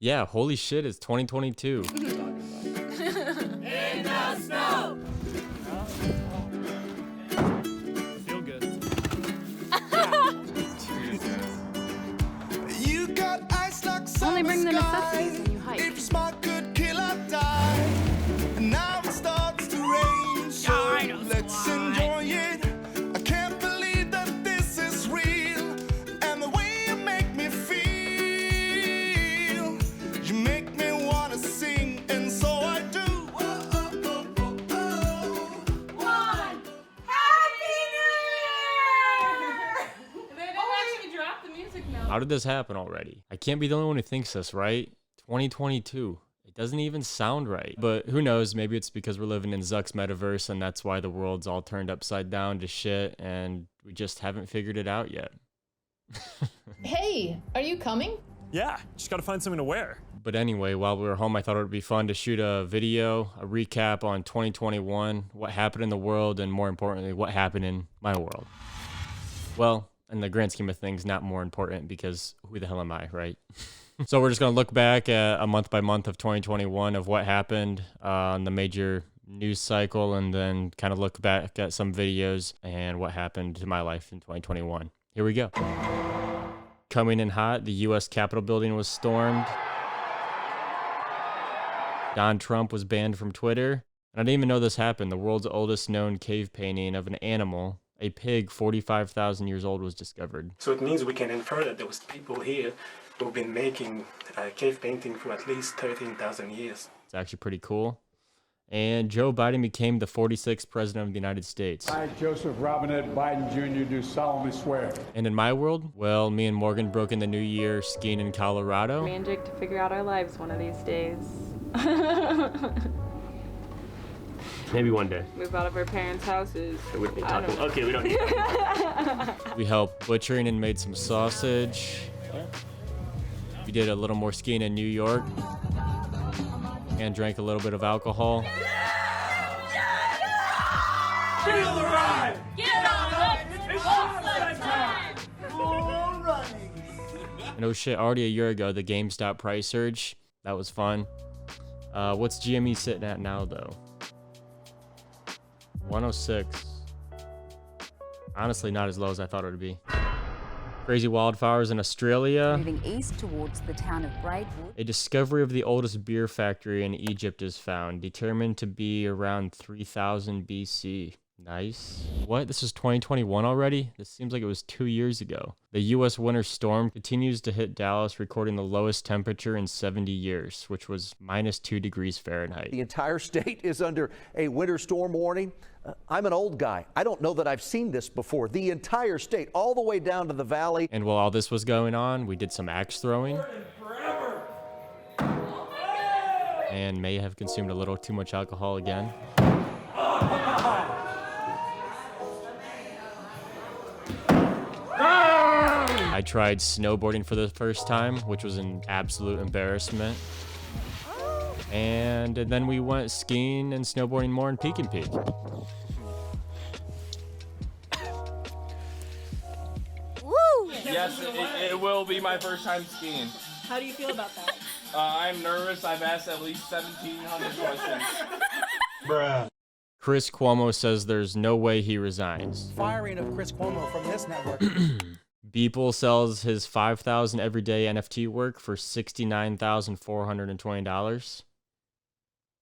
Yeah, holy shit, it's 2022. In the snow. Feel good. You got ice like Only bring the sky. necessities when you hike. If smart could kill or die. And now it starts to rain, so let's enjoy it. I can't believe that this is real. And the way you make me feel, you make me wanna sing, and so I do. One. Happy New Year! They didn't actually drop the music note. How did this happen already? I can't be the only one who thinks this, right? 2022. It doesn't even sound right. But who knows? Maybe it's because we're living in Zuck's Metaverse and that's why the world's all turned upside down to shit and we just haven't figured it out yet. Hey, are you coming? Yeah, just gotta find something to wear. But anyway, while we were home, I thought it would be fun to shoot a video, a recap on 2021, what happened in the world, and more importantly, what happened in my world. Well, in the grand scheme of things, not more important because who the hell am I, right? So we're just going to look back at a month by month of 2021 of what happened on the major news cycle and then kind of look back at some videos and what happened to my life in 2021. Here we go. Coming in hot, the U.S. Capitol building was stormed. Donald Trump was banned from Twitter. And I didn't even know this happened. The world's oldest known cave painting of an animal, a pig 45,000 years old, was discovered. So it means we can infer that there was people here who've been making cave painting for at least 13,000 years. It's actually pretty cool. And Joe Biden became the 46th president of the United States. I, Joseph Robinette Biden Jr., do solemnly swear. And in my world, well, me and Morgan broke in the new year skiing in Colorado. Me and Jake to figure out our lives one of these days. Maybe one day. Move out of our parents' houses. We don't need to I talk. don't- Okay, we don't need to. We helped butchering and made some sausage. We did a little more skiing in New York. And drank a little bit of alcohol. Feel the ride! Get on up! It's awesome time! All running. And oh shit, already a year ago, the GameStop price surge. That was fun. What's GME sitting at now, though? 106. Honestly, not as low as I thought it would be. Crazy wildfires in Australia. Moving east towards the town of Braidwood. A discovery of the oldest beer factory in Egypt is found, determined to be around 3000 BC. Nice. What? This is 2021 already? This seems like it was 2 years ago. The U.S. winter storm continues to hit Dallas, recording the lowest temperature in 70 years, which was -2 degrees Fahrenheit. The entire state is under a winter storm warning. I'm an old guy. I don't know that I've seen this before. The entire state, all the way down to the valley. And while all this was going on, we did some axe throwing. And may have consumed a little too much alcohol again. I tried snowboarding for the first time, which was an absolute embarrassment. And then we went skiing and snowboarding more in Peak and Peak. Woo! Yes, it will be my first time skiing. How do you feel about that? I'm nervous. I've asked at least 1,700 questions. Bruh. Chris Cuomo says there's no way he resigns. Firing of Chris Cuomo from this network. Beeple sells his 5,000 everyday NFT work for $69,420.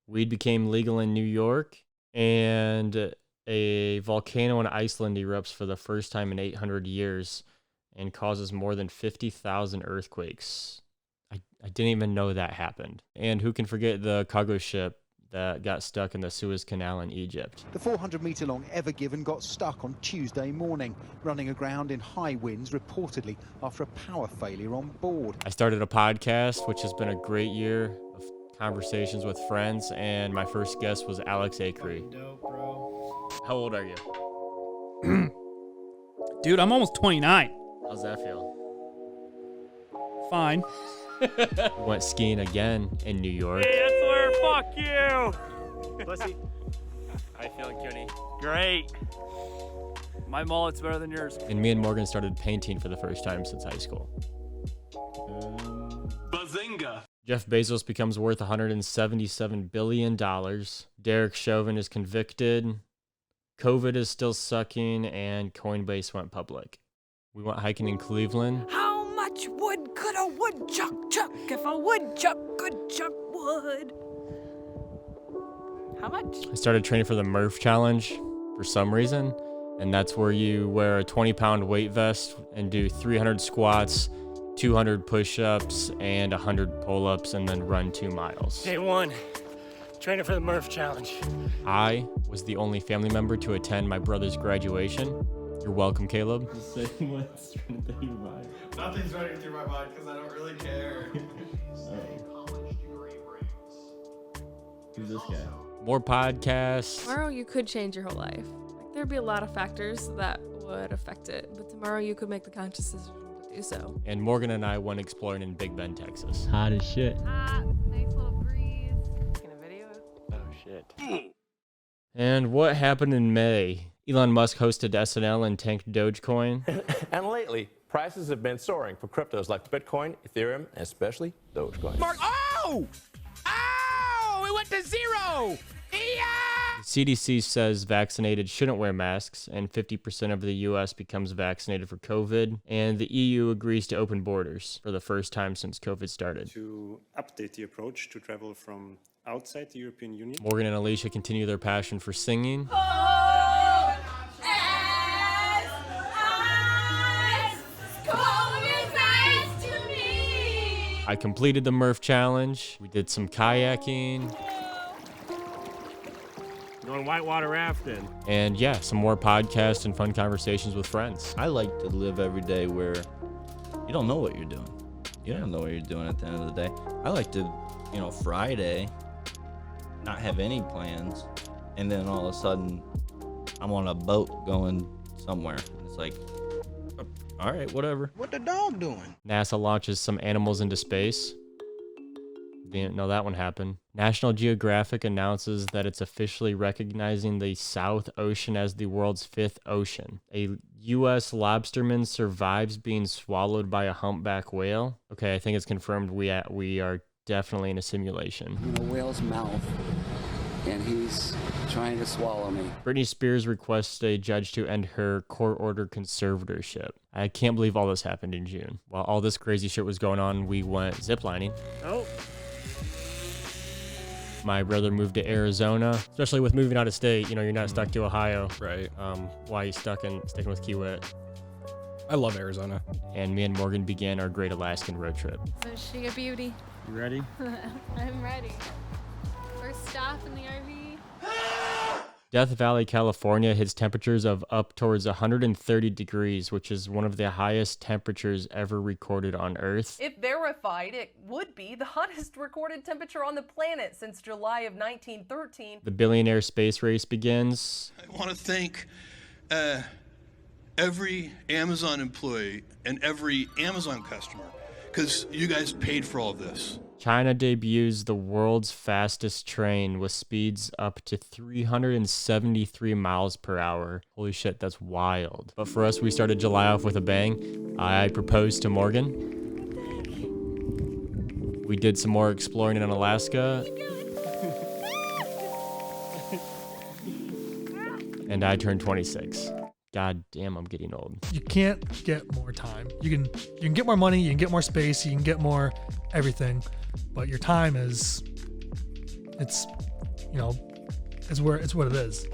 Weed became legal in New York, and a volcano in Iceland erupts for the first time in 800 years and causes more than 50,000 earthquakes. I didn't even know that happened. And who can forget the cargo ship that got stuck in the Suez Canal in Egypt? The 400-metre-long Ever Given got stuck on Tuesday morning, running aground in high winds, reportedly after a power failure on board. I started a podcast, which has been a great year of conversations with friends, and my first guest was Alex Acree. How old are you? Dude, I'm almost 29. How's that feel? Fine. We went skiing again in New York. Hey, that's where, fuck you! Pussy. How you feeling, Cuny? Great. My mullet's better than yours. And me and Morgan started painting for the first time since high school. Bazinga. Jeff Bezos becomes worth $177 billion. Derek Chauvin is convicted. COVID is still sucking, and Coinbase went public. We went hiking in Cleveland. How much wood could a woodchuck chuck if a woodchuck could chuck wood? How much? I started training for the Murph Challenge for some reason, and that's where you wear a 20-pound weight vest and do 300 squats, 200 push-ups, and 100 pull-ups, and then run 2 miles. Day 1, training for the Murph Challenge. I was the only family member to attend my brother's graduation. You're welcome, Caleb. What's running through your mind? Nothing's running through my mind because I don't really care. Who's this guy? More podcasts. Tomorrow you could change your whole life. Like, there'd be a lot of factors that would affect it, but tomorrow you could make the conscious decision to do so. And Morgan and I went exploring in Big Bend, Texas. Hot as shit. Nice little breeze. Taking a video. Oh, shit. And what happened in May? Elon Musk hosted SNL and tanked Dogecoin. And lately, prices have been soaring for cryptos like Bitcoin, Ethereum, and especially Dogecoin. Mark, oh! Oh! It went to 0! The CDC says vaccinated shouldn't wear masks, and 50% of the U.S. becomes vaccinated for COVID, and the EU agrees to open borders for the first time since COVID started. To update the approach to travel from outside the European Union. Morgan and Alicia continue their passion for singing. I completed the Murph Challenge. We did some kayaking. Going whitewater rafting. And yeah, some more podcasts and fun conversations with friends. I like to live every day where you don't know what you're doing. You don't know what you're doing at the end of the day. I like to, Friday, not have any plans, and then all of a sudden, I'm on a boat going somewhere. It's like, all right, whatever. What the dog doing? NASA launches some animals into space. Didn't know that one happened. National Geographic announces that it's officially recognizing the South Ocean as the world's 5th ocean. A U.S. lobsterman survives being swallowed by a humpback whale. Okay, I think it's confirmed we are definitely in a simulation. In a whale's mouth, and he's trying to swallow me. Britney Spears requests a judge to end her court-ordered conservatorship. I can't believe all this happened in June. While all this crazy shit was going on, we went ziplining. Oh. My brother moved to Arizona, especially with moving out of state. You're not stuck to Ohio. Right. Why are you sticking with Kiewit? I love Arizona. And me and Morgan began our great Alaskan road trip. Is she a beauty? You ready? I'm ready. First stop in the RV. Death Valley, California hits temperatures of up towards 130 degrees, which is one of the highest temperatures ever recorded on Earth. If verified, it would be the hottest recorded temperature on the planet since July of 1913. The billionaire space race begins. I want to thank every Amazon employee and every Amazon customer, because you guys paid for all this. China debuts the world's fastest train with speeds up to 373 miles per hour. Holy shit, that's wild. But for us, we started July off with a bang. I proposed to Morgan. We did some more exploring in Alaska. And I turned 26. God damn, I'm getting old. You can't get more time. You can get more money, you can get more space, you can get more everything, but your time it's what it is.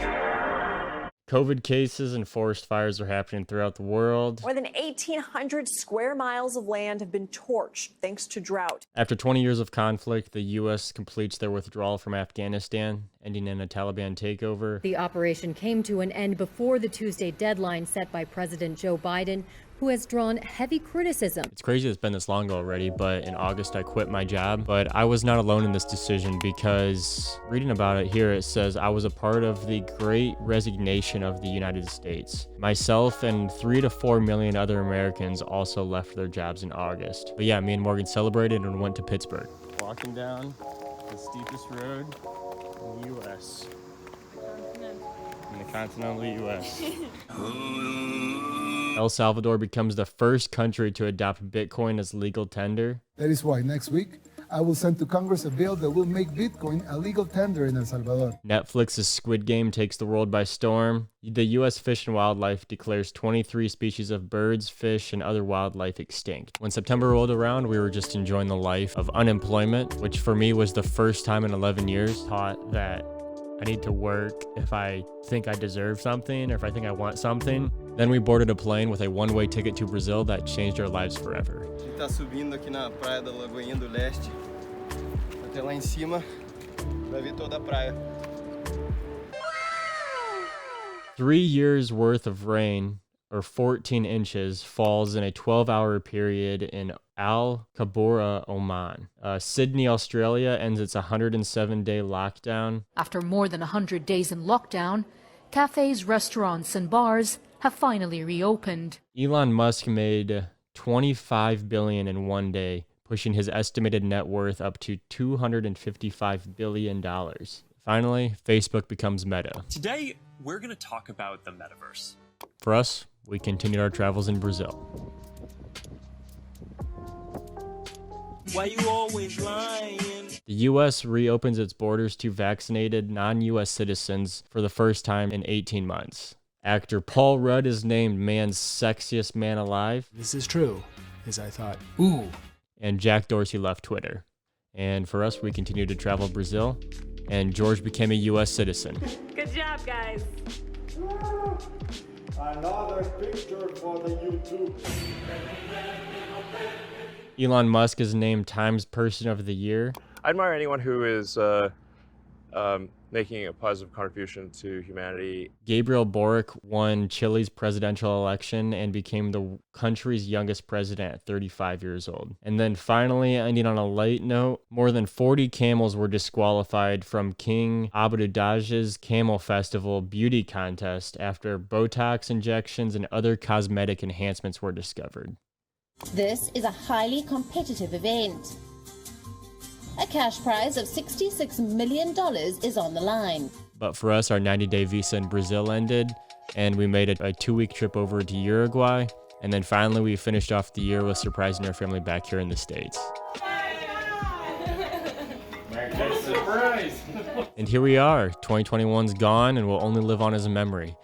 COVID cases and forest fires are happening throughout the world. More than 1,800 square miles of land have been torched thanks to drought. After 20 years of conflict, the U.S. completes their withdrawal from Afghanistan, ending in a Taliban takeover. The operation came to an end before the Tuesday deadline set by President Joe Biden, who has drawn heavy criticism. It's crazy it's been this long already, but in August I quit my job. But I was not alone in this decision, because reading about it here, it says I was a part of the great resignation of the United States. Myself and 3 to 4 million other Americans also left their jobs in August. But yeah, me and Morgan celebrated and went to Pittsburgh. Walking down the steepest road in the U.S. In the continental U.S. El Salvador becomes the first country to adopt Bitcoin as legal tender. That is why next week I will send to Congress a bill that will make Bitcoin a legal tender in El Salvador. Netflix's Squid Game takes the world by storm. The U.S. Fish and Wildlife declares 23 species of birds, fish, and other wildlife extinct. When September rolled around, we were just enjoying the life of unemployment, which for me was the first time in 11 years taught that I need to work if I think I deserve something or if I think I want something. Then we boarded a plane with a one-way ticket to Brazil that changed our lives forever. A gente tá subindo aqui na praia da Lagoinha do Leste. Até lá em cima, vai ver toda a praia. 3 years worth of rain, or 14 inches, falls in a 12-hour period in Al Kabura, Oman. Sydney, Australia ends its 107-day lockdown. After more than 100 days in lockdown, cafes, restaurants, and bars have finally reopened. Elon Musk made $25 billion in one day, pushing his estimated net worth up to $255 billion. Finally, Facebook becomes Meta. Today, we're going to talk about the metaverse. For us, we continued our travels in Brazil. Why you always lying? The U.S. reopens its borders to vaccinated non-U.S. citizens for the first time in 18 months. Actor Paul Rudd is named man's sexiest man alive. This is true, as I thought. Ooh. And Jack Dorsey left Twitter. And for us, we continued to travel Brazil, and George became a U.S. citizen. Good job, guys. Another picture for the YouTube. Elon Musk is named Times Person of the Year. I admire anyone who is making a positive contribution to humanity. Gabriel Boric won Chile's presidential election and became the country's youngest president at 35 years old. And then finally, ending on a light note, more than 40 camels were disqualified from King Abdulaj's Camel Festival beauty contest after Botox injections and other cosmetic enhancements were discovered. This is a highly competitive event. A cash prize of $66 million is on the line. But for us, our 90-day visa in Brazil ended, and we made a 2-week trip over to Uruguay. And then finally, we finished off the year with surprising our family back here in the States. Surprise! And here we are. 2021's gone, and will only live on as a memory.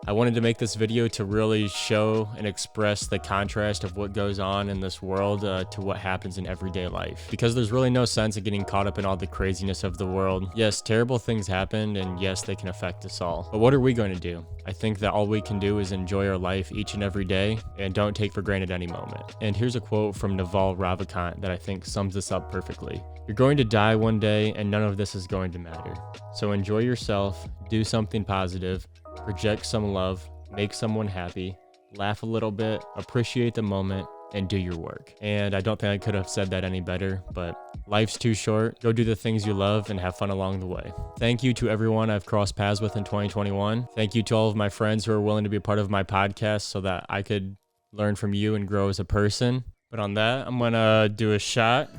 I wanted to make this video to really show and express the contrast of what goes on in this world to what happens in everyday life. Because there's really no sense in getting caught up in all the craziness of the world. Yes, terrible things happened, and yes, they can affect us all. But what are we going to do? I think that all we can do is enjoy our life each and every day, and don't take for granted any moment. And here's a quote from Naval Ravakant that I think sums this up perfectly. You're going to die one day, and none of this is going to matter. So enjoy yourself, do something positive, project some love, make someone happy, laugh a little bit, appreciate the moment, and do your work. And I don't think I could have said that any better, but life's too short. Go do the things you love and have fun along the way. Thank you to everyone I've crossed paths with in 2021. Thank you to all of my friends who are willing to be a part of my podcast so that I could learn from you and grow as a person. But on that, I'm gonna do a shot.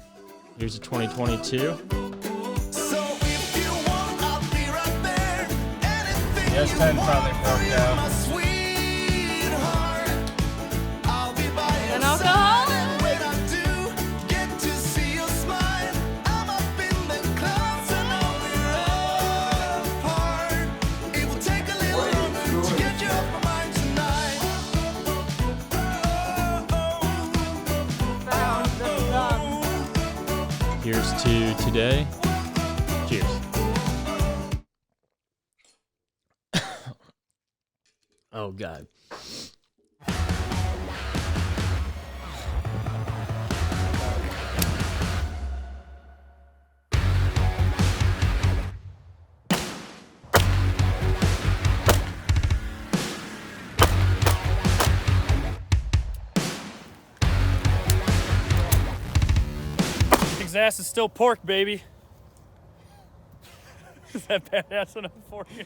Here's a 2022. Yes, 10 probably broke out. An alcohol? Here's to today. Cheers. Oh, God. His ass is still pork, baby. Is that badass enough for you?